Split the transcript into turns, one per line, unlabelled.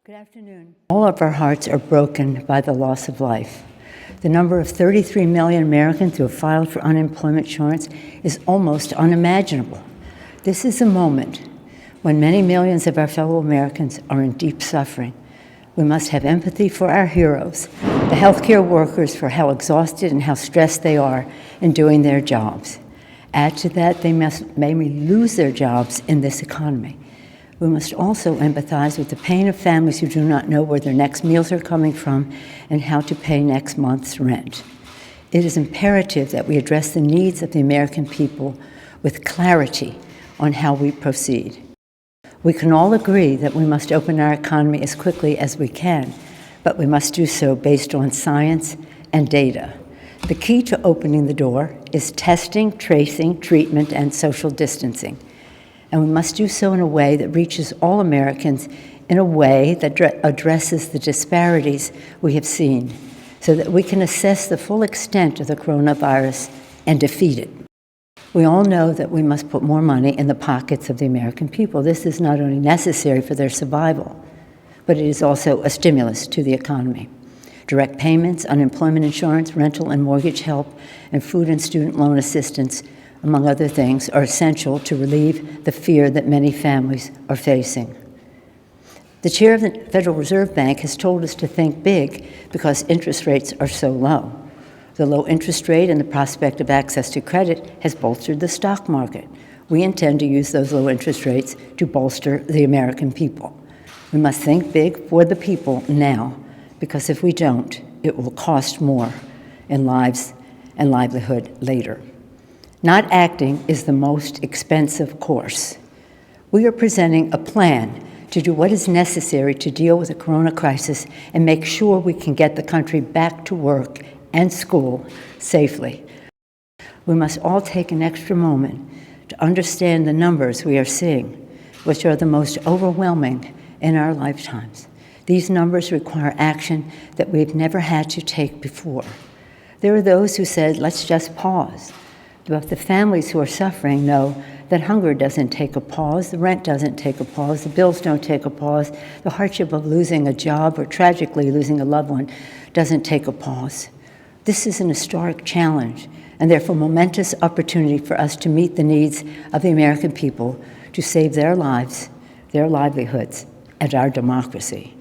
Good afternoon. All of our hearts are broken by the loss of life. The number of 33 million Americans who have filed for unemployment insurance is almost unimaginable. This is a moment when many millions of our fellow Americans are in deep suffering. We must have empathy for our heroes, the healthcare workers, for how exhausted and how stressed they are in doing their jobs. Add to that, they may lose their jobs in this economy. We must also empathize with the pain of families who do not know where their next meals are coming from and how to pay next month's rent. It is imperative that we address the needs of the American people with clarity on how we proceed. We can all agree that we must open our economy as quickly as we can, but we must do so based on science and data. The key to opening the door is testing, tracing, treatment, and social distancing. And we must do so in a way that reaches all Americans in a way that addresses the disparities we have seen so that we can assess the full extent of the coronavirus and defeat it. We all know that we must put more money in the pockets of the American people. This is not only necessary for their survival, but it is also a stimulus to the economy. Direct payments, unemployment insurance, rental and mortgage help, and food and student loan assistance, among other things, are essential to relieve the fear that many families are facing. The chair of the Federal Reserve Bank has told us to think big because interest rates are so low. The low interest rate and the prospect of access to credit has bolstered the stock market. We intend to use those low interest rates to bolster the American people. We must think big for the people now, because if we don't, it will cost more in lives and livelihood later. Not acting is the most expensive course. We are presenting a plan to do what is necessary to deal with the corona crisis and make sure we can get the country back to work and school safely. We must all take an extra moment to understand the numbers we are seeing, which are the most overwhelming in our lifetimes. These numbers require action that we've never had to take before. There are those who said, let's just pause. But the families who are suffering know that hunger doesn't take a pause, the rent doesn't take a pause, the bills don't take a pause, the hardship of losing a job or tragically losing a loved one doesn't take a pause. This is an historic challenge and therefore momentous opportunity for us to meet the needs of the American people to save their lives, their livelihoods, and our democracy.